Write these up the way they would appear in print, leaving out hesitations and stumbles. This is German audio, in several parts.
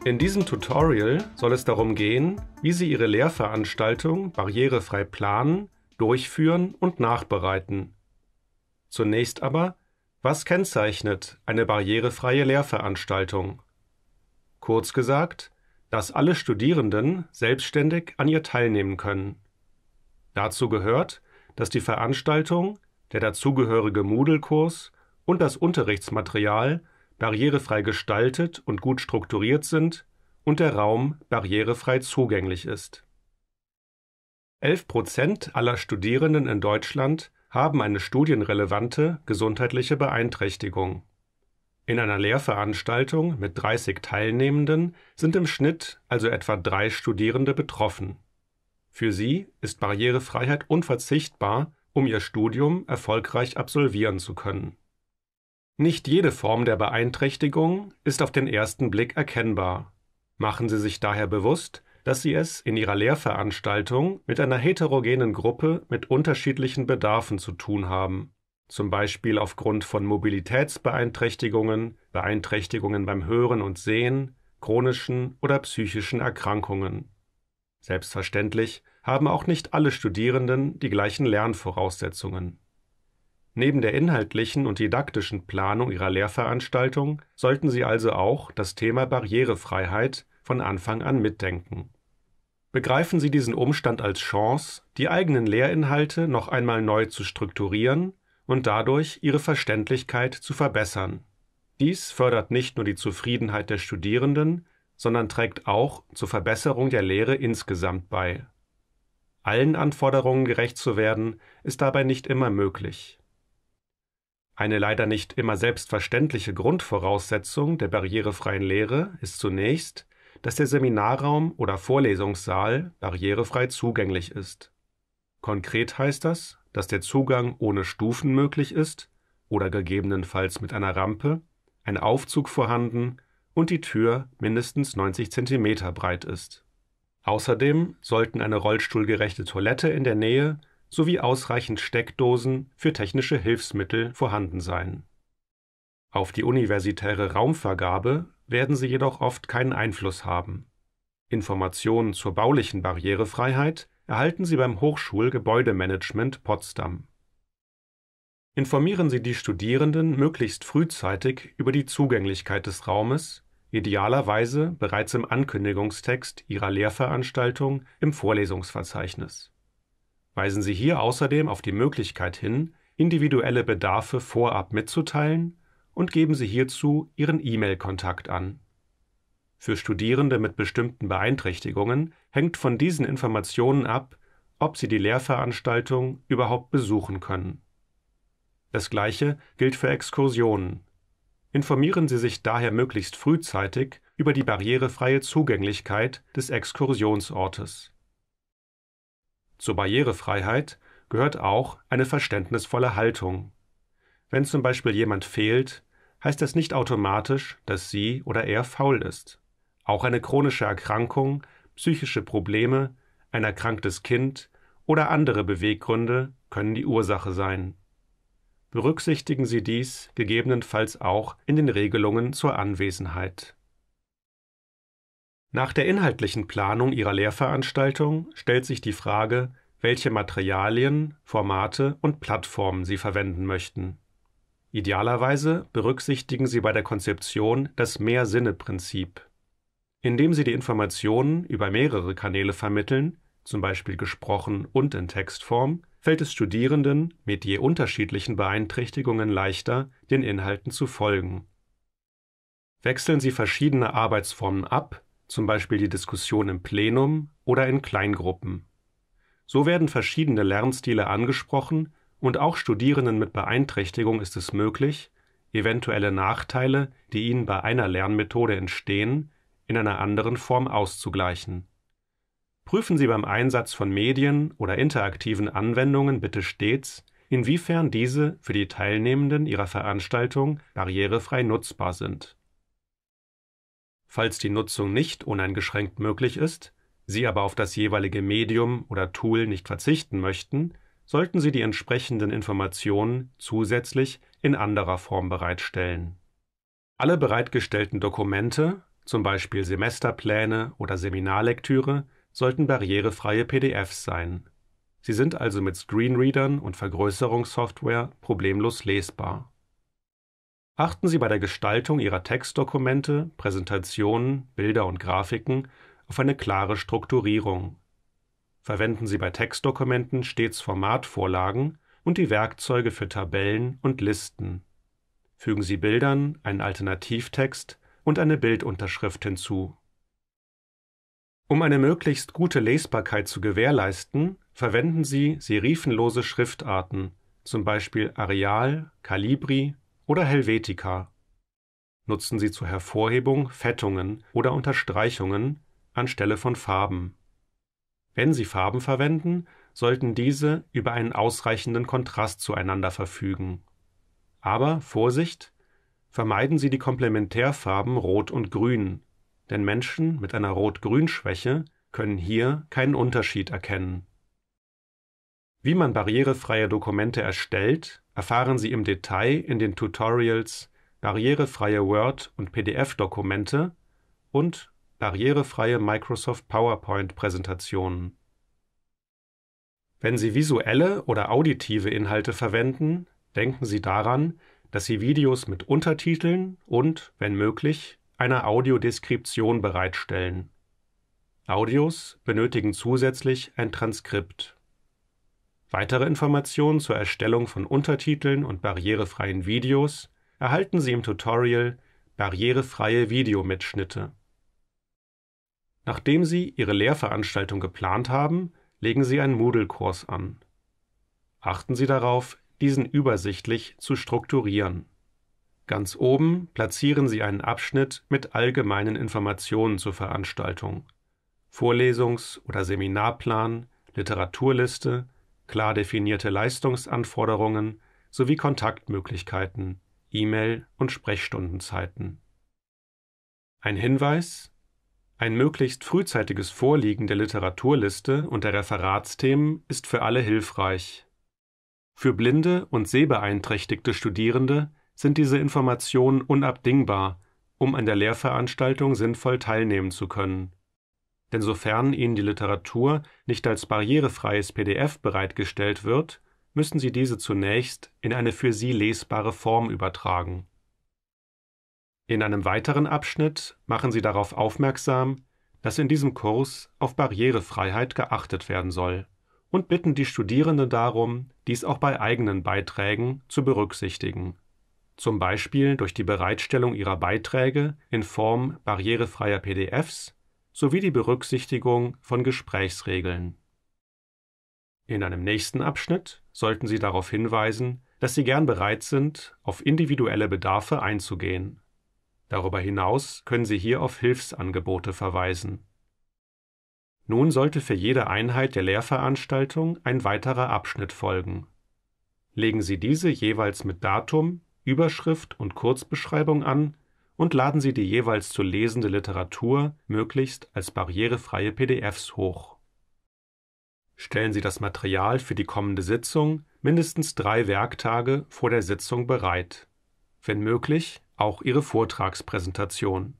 In diesem Tutorial soll es darum gehen, wie Sie Ihre Lehrveranstaltung barrierefrei planen, durchführen und nachbereiten. Zunächst aber, was kennzeichnet eine barrierefreie Lehrveranstaltung? Kurz gesagt, dass alle Studierenden selbstständig an ihr teilnehmen können. Dazu gehört, dass die Veranstaltung, der dazugehörige Moodle-Kurs und das Unterrichtsmaterial barrierefrei gestaltet und gut strukturiert sind und der Raum barrierefrei zugänglich ist. 11% aller Studierenden in Deutschland haben eine studienrelevante gesundheitliche Beeinträchtigung. In einer Lehrveranstaltung mit 30 Teilnehmenden sind im Schnitt also etwa 3 Studierende betroffen. Für sie ist Barrierefreiheit unverzichtbar, um ihr Studium erfolgreich absolvieren zu können. Nicht jede Form der Beeinträchtigung ist auf den ersten Blick erkennbar. Machen Sie sich daher bewusst, dass Sie es in Ihrer Lehrveranstaltung mit einer heterogenen Gruppe mit unterschiedlichen Bedarfen zu tun haben, zum Beispiel aufgrund von Mobilitätsbeeinträchtigungen, Beeinträchtigungen beim Hören und Sehen, chronischen oder psychischen Erkrankungen. Selbstverständlich haben auch nicht alle Studierenden die gleichen Lernvoraussetzungen. Neben der inhaltlichen und didaktischen Planung Ihrer Lehrveranstaltung sollten Sie also auch das Thema Barrierefreiheit von Anfang an mitdenken. Begreifen Sie diesen Umstand als Chance, die eigenen Lehrinhalte noch einmal neu zu strukturieren und dadurch ihre Verständlichkeit zu verbessern. Dies fördert nicht nur die Zufriedenheit der Studierenden, sondern trägt auch zur Verbesserung der Lehre insgesamt bei. Allen Anforderungen gerecht zu werden, ist dabei nicht immer möglich. Eine leider nicht immer selbstverständliche Grundvoraussetzung der barrierefreien Lehre ist zunächst, dass der Seminarraum oder Vorlesungssaal barrierefrei zugänglich ist. Konkret heißt das, dass der Zugang ohne Stufen möglich ist oder gegebenenfalls mit einer Rampe, ein Aufzug vorhanden und die Tür mindestens 90 cm breit ist. Außerdem sollten eine rollstuhlgerechte Toilette in der Nähe sowie ausreichend Steckdosen für technische Hilfsmittel vorhanden sein. Auf die universitäre Raumvergabe werden Sie jedoch oft keinen Einfluss haben. Informationen zur baulichen Barrierefreiheit erhalten Sie beim Hochschulgebäudemanagement Potsdam. Informieren Sie die Studierenden möglichst frühzeitig über die Zugänglichkeit des Raumes, idealerweise bereits im Ankündigungstext Ihrer Lehrveranstaltung im Vorlesungsverzeichnis. Weisen Sie hier außerdem auf die Möglichkeit hin, individuelle Bedarfe vorab mitzuteilen und geben Sie hierzu Ihren E-Mail-Kontakt an. Für Studierende mit bestimmten Beeinträchtigungen hängt von diesen Informationen ab, ob sie die Lehrveranstaltung überhaupt besuchen können. Das Gleiche gilt für Exkursionen. Informieren Sie sich daher möglichst frühzeitig über die barrierefreie Zugänglichkeit des Exkursionsortes. Zur Barrierefreiheit gehört auch eine verständnisvolle Haltung. Wenn zum Beispiel jemand fehlt, heißt das nicht automatisch, dass sie oder er faul ist. Auch eine chronische Erkrankung, psychische Probleme, ein erkranktes Kind oder andere Beweggründe können die Ursache sein. Berücksichtigen Sie dies gegebenenfalls auch in den Regelungen zur Anwesenheit. Nach der inhaltlichen Planung Ihrer Lehrveranstaltung stellt sich die Frage, welche Materialien, Formate und Plattformen Sie verwenden möchten. Idealerweise berücksichtigen Sie bei der Konzeption das Mehr-Sinne-Prinzip. Indem Sie die Informationen über mehrere Kanäle vermitteln, zum Beispiel gesprochen und in Textform, fällt es Studierenden mit je unterschiedlichen Beeinträchtigungen leichter, den Inhalten zu folgen. Wechseln Sie verschiedene Arbeitsformen ab, zum Beispiel die Diskussion im Plenum oder in Kleingruppen. So werden verschiedene Lernstile angesprochen und auch Studierenden mit Beeinträchtigung ist es möglich, eventuelle Nachteile, die ihnen bei einer Lernmethode entstehen, in einer anderen Form auszugleichen. Prüfen Sie beim Einsatz von Medien oder interaktiven Anwendungen bitte stets, inwiefern diese für die Teilnehmenden Ihrer Veranstaltung barrierefrei nutzbar sind. Falls die Nutzung nicht uneingeschränkt möglich ist, Sie aber auf das jeweilige Medium oder Tool nicht verzichten möchten, sollten Sie die entsprechenden Informationen zusätzlich in anderer Form bereitstellen. Alle bereitgestellten Dokumente, zum Beispiel Semesterpläne oder Seminarlektüre, sollten barrierefreie PDFs sein. Sie sind also mit Screenreadern und Vergrößerungssoftware problemlos lesbar. Achten Sie bei der Gestaltung Ihrer Textdokumente, Präsentationen, Bilder und Grafiken auf eine klare Strukturierung. Verwenden Sie bei Textdokumenten stets Formatvorlagen und die Werkzeuge für Tabellen und Listen. Fügen Sie Bildern einen Alternativtext und eine Bildunterschrift hinzu. Um eine möglichst gute Lesbarkeit zu gewährleisten, verwenden Sie serifenlose Schriftarten, zum Beispiel Arial, Calibri oder Helvetica. Nutzen Sie zur Hervorhebung Fettungen oder Unterstreichungen anstelle von Farben. Wenn Sie Farben verwenden, sollten diese über einen ausreichenden Kontrast zueinander verfügen. Aber Vorsicht! Vermeiden Sie die Komplementärfarben Rot und Grün, denn Menschen mit einer Rot-Grün-Schwäche können hier keinen Unterschied erkennen. Wie man barrierefreie Dokumente erstellt, erfahren Sie im Detail in den Tutorials Barrierefreie Word- und PDF-Dokumente und barrierefreie Microsoft PowerPoint-Präsentationen. Wenn Sie visuelle oder auditive Inhalte verwenden, denken Sie daran, dass Sie Videos mit Untertiteln und, wenn möglich, einer Audiodeskription bereitstellen. Audios benötigen zusätzlich ein Transkript. Weitere Informationen zur Erstellung von Untertiteln und barrierefreien Videos erhalten Sie im Tutorial Barrierefreie Videomitschnitte. Nachdem Sie Ihre Lehrveranstaltung geplant haben, legen Sie einen Moodle-Kurs an. Achten Sie darauf, diesen übersichtlich zu strukturieren. Ganz oben platzieren Sie einen Abschnitt mit allgemeinen Informationen zur Veranstaltung, Vorlesungs- oder Seminarplan, Literaturliste, klar definierte Leistungsanforderungen sowie Kontaktmöglichkeiten, E-Mail- und Sprechstundenzeiten. Ein Hinweis: Ein möglichst frühzeitiges Vorliegen der Literaturliste und der Referatsthemen ist für alle hilfreich. Für blinde und sehbeeinträchtigte Studierende sind diese Informationen unabdingbar, um an der Lehrveranstaltung sinnvoll teilnehmen zu können. Denn sofern Ihnen die Literatur nicht als barrierefreies PDF bereitgestellt wird, müssen Sie diese zunächst in eine für Sie lesbare Form übertragen. In einem weiteren Abschnitt machen Sie darauf aufmerksam, dass in diesem Kurs auf Barrierefreiheit geachtet werden soll, und bitten die Studierenden darum, dies auch bei eigenen Beiträgen zu berücksichtigen. Zum Beispiel durch die Bereitstellung ihrer Beiträge in Form barrierefreier PDFs sowie die Berücksichtigung von Gesprächsregeln. In einem nächsten Abschnitt sollten Sie darauf hinweisen, dass Sie gern bereit sind, auf individuelle Bedarfe einzugehen. Darüber hinaus können Sie hier auf Hilfsangebote verweisen. Nun sollte für jede Einheit der Lehrveranstaltung ein weiterer Abschnitt folgen. Legen Sie diese jeweils mit Datum, Überschrift und Kurzbeschreibung an und laden Sie die jeweils zu lesende Literatur möglichst als barrierefreie PDFs hoch. Stellen Sie das Material für die kommende Sitzung mindestens 3 Werktage vor der Sitzung bereit. Wenn möglich, auch Ihre Vortragspräsentation.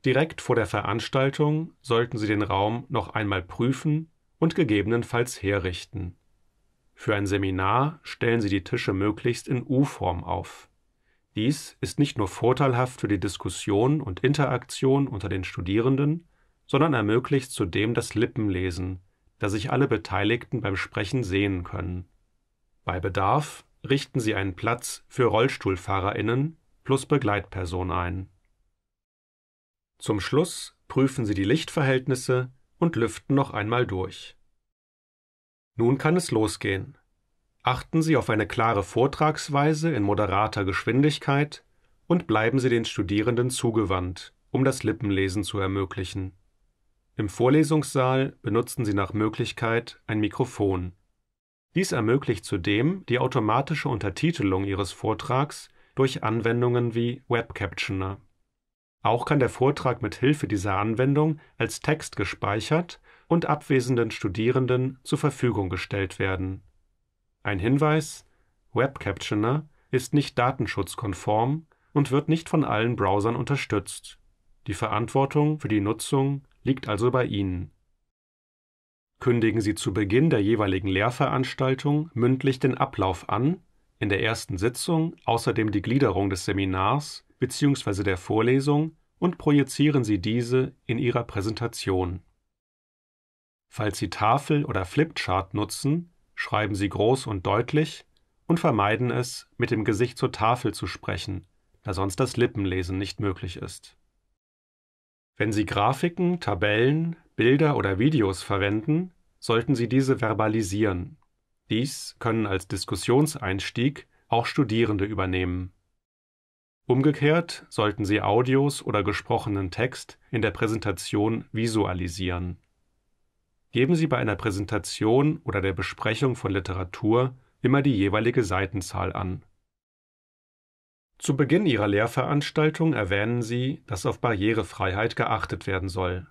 Direkt vor der Veranstaltung sollten Sie den Raum noch einmal prüfen und gegebenenfalls herrichten. Für ein Seminar stellen Sie die Tische möglichst in U-Form auf. Dies ist nicht nur vorteilhaft für die Diskussion und Interaktion unter den Studierenden, sondern ermöglicht zudem das Lippenlesen, da sich alle Beteiligten beim Sprechen sehen können. Bei Bedarf richten Sie einen Platz für RollstuhlfahrerInnen plus Begleitperson ein. Zum Schluss prüfen Sie die Lichtverhältnisse und lüften noch einmal durch. Nun kann es losgehen. Achten Sie auf eine klare Vortragsweise in moderater Geschwindigkeit und bleiben Sie den Studierenden zugewandt, um das Lippenlesen zu ermöglichen. Im Vorlesungssaal benutzen Sie nach Möglichkeit ein Mikrofon. Dies ermöglicht zudem die automatische Untertitelung Ihres Vortrags durch Anwendungen wie Webcaptioner. Auch kann der Vortrag mit Hilfe dieser Anwendung als Text gespeichert und abwesenden Studierenden zur Verfügung gestellt werden. Ein Hinweis: Webcaptioner ist nicht datenschutzkonform und wird nicht von allen Browsern unterstützt. Die Verantwortung für die Nutzung liegt also bei Ihnen. Kündigen Sie zu Beginn der jeweiligen Lehrveranstaltung mündlich den Ablauf an, in der ersten Sitzung außerdem die Gliederung des Seminars bzw. der Vorlesung und projizieren Sie diese in Ihrer Präsentation. Falls Sie Tafel oder Flipchart nutzen, schreiben Sie groß und deutlich und vermeiden es, mit dem Gesicht zur Tafel zu sprechen, da sonst das Lippenlesen nicht möglich ist. Wenn Sie Grafiken, Tabellen, Bilder oder Videos verwenden, sollten Sie diese verbalisieren. Dies können als Diskussionseinstieg auch Studierende übernehmen. Umgekehrt sollten Sie Audios oder gesprochenen Text in der Präsentation visualisieren. Geben Sie bei einer Präsentation oder der Besprechung von Literatur immer die jeweilige Seitenzahl an. Zu Beginn Ihrer Lehrveranstaltung erwähnen Sie, dass auf Barrierefreiheit geachtet werden soll.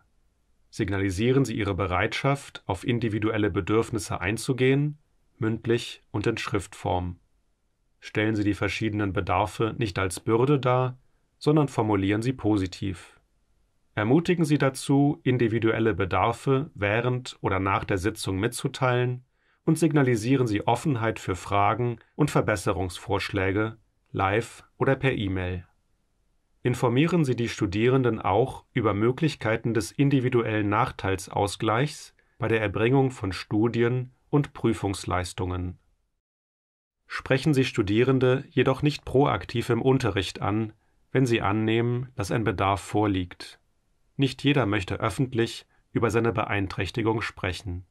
Signalisieren Sie Ihre Bereitschaft, auf individuelle Bedürfnisse einzugehen, mündlich und in Schriftform. Stellen Sie die verschiedenen Bedarfe nicht als Bürde dar, sondern formulieren sie positiv. Ermutigen Sie dazu, individuelle Bedarfe während oder nach der Sitzung mitzuteilen und signalisieren Sie Offenheit für Fragen und Verbesserungsvorschläge, live oder per E-Mail. Informieren Sie die Studierenden auch über Möglichkeiten des individuellen Nachteilsausgleichs bei der Erbringung von Studien- und Prüfungsleistungen. Sprechen Sie Studierende jedoch nicht proaktiv im Unterricht an, wenn sie annehmen, dass ein Bedarf vorliegt. Nicht jeder möchte öffentlich über seine Beeinträchtigung sprechen.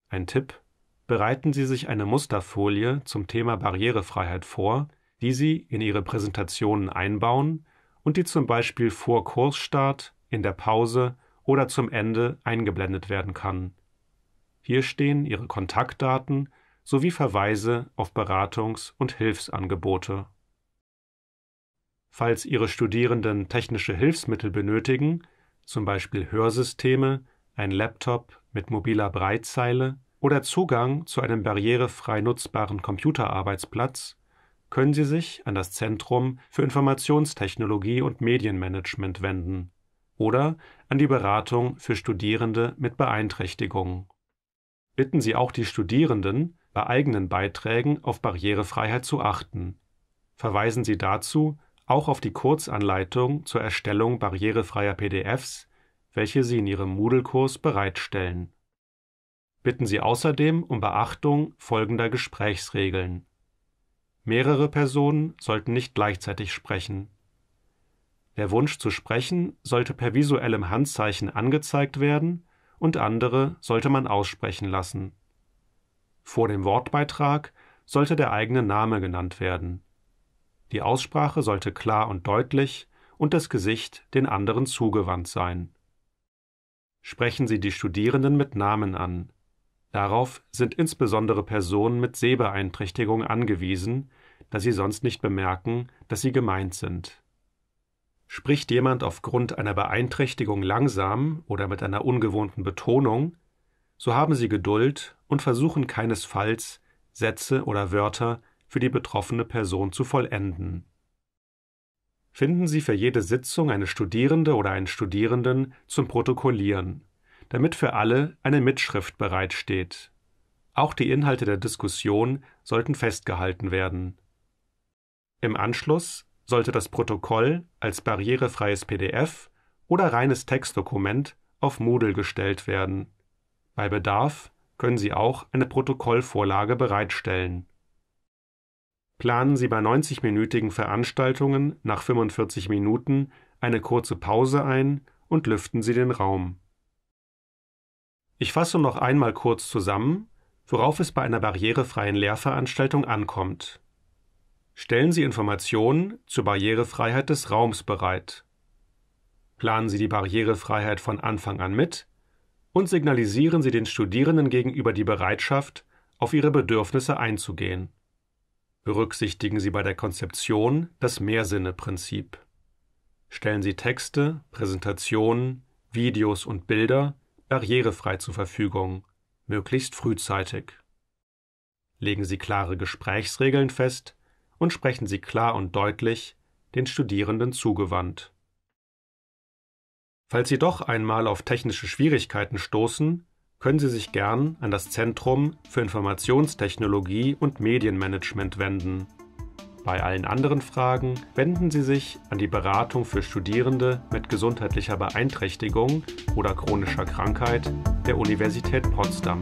Ein Tipp: Bereiten Sie sich eine Musterfolie zum Thema Barrierefreiheit vor, die Sie in Ihre Präsentationen einbauen und die zum Beispiel vor Kursstart, in der Pause oder zum Ende eingeblendet werden kann. Hier stehen Ihre Kontaktdaten sowie Verweise auf Beratungs- und Hilfsangebote. Falls Ihre Studierenden technische Hilfsmittel benötigen, zum Beispiel Hörsysteme, ein Laptop mit mobiler Breitzeile oder Zugang zu einem barrierefrei nutzbaren Computerarbeitsplatz, können Sie sich an das Zentrum für Informationstechnologie und Medienmanagement wenden oder an die Beratung für Studierende mit Beeinträchtigungen. Bitten Sie auch die Studierenden, bei eigenen Beiträgen auf Barrierefreiheit zu achten. Verweisen Sie dazu auch auf die Kurzanleitung zur Erstellung barrierefreier PDFs, welche Sie in Ihrem Moodle-Kurs bereitstellen. Bitten Sie außerdem um Beachtung folgender Gesprächsregeln. Mehrere Personen sollten nicht gleichzeitig sprechen. Der Wunsch zu sprechen sollte per visuellem Handzeichen angezeigt werden und andere sollte man aussprechen lassen. Vor dem Wortbeitrag sollte der eigene Name genannt werden. Die Aussprache sollte klar und deutlich und das Gesicht den anderen zugewandt sein. Sprechen Sie die Studierenden mit Namen an. Darauf sind insbesondere Personen mit Sehbeeinträchtigung angewiesen, da sie sonst nicht bemerken, dass sie gemeint sind. Spricht jemand aufgrund einer Beeinträchtigung langsam oder mit einer ungewohnten Betonung, so haben Sie Geduld und versuchen keinesfalls, Sätze oder Wörter für die betroffene Person zu vollenden. Finden Sie für jede Sitzung eine Studierende oder einen Studierenden zum Protokollieren, damit für alle eine Mitschrift bereitsteht. Auch die Inhalte der Diskussion sollten festgehalten werden. Im Anschluss sollte das Protokoll als barrierefreies PDF oder reines Textdokument auf Moodle gestellt werden. Bei Bedarf können Sie auch eine Protokollvorlage bereitstellen. Planen Sie bei 90-minütigen Veranstaltungen nach 45 Minuten eine kurze Pause ein und lüften Sie den Raum. Ich fasse noch einmal kurz zusammen, worauf es bei einer barrierefreien Lehrveranstaltung ankommt. Stellen Sie Informationen zur Barrierefreiheit des Raums bereit. Planen Sie die Barrierefreiheit von Anfang an mit und signalisieren Sie den Studierenden gegenüber die Bereitschaft, auf ihre Bedürfnisse einzugehen. Berücksichtigen Sie bei der Konzeption das Mehrsinne-Prinzip. Stellen Sie Texte, Präsentationen, Videos und Bilder barrierefrei zur Verfügung, möglichst frühzeitig. Legen Sie klare Gesprächsregeln fest und sprechen Sie klar und deutlich, den Studierenden zugewandt. Falls Sie doch einmal auf technische Schwierigkeiten stoßen, können Sie sich gern an das Zentrum für Informationstechnologie und Medienmanagement wenden. Bei allen anderen Fragen wenden Sie sich an die Beratung für Studierende mit gesundheitlicher Beeinträchtigung oder chronischer Krankheit der Universität Potsdam.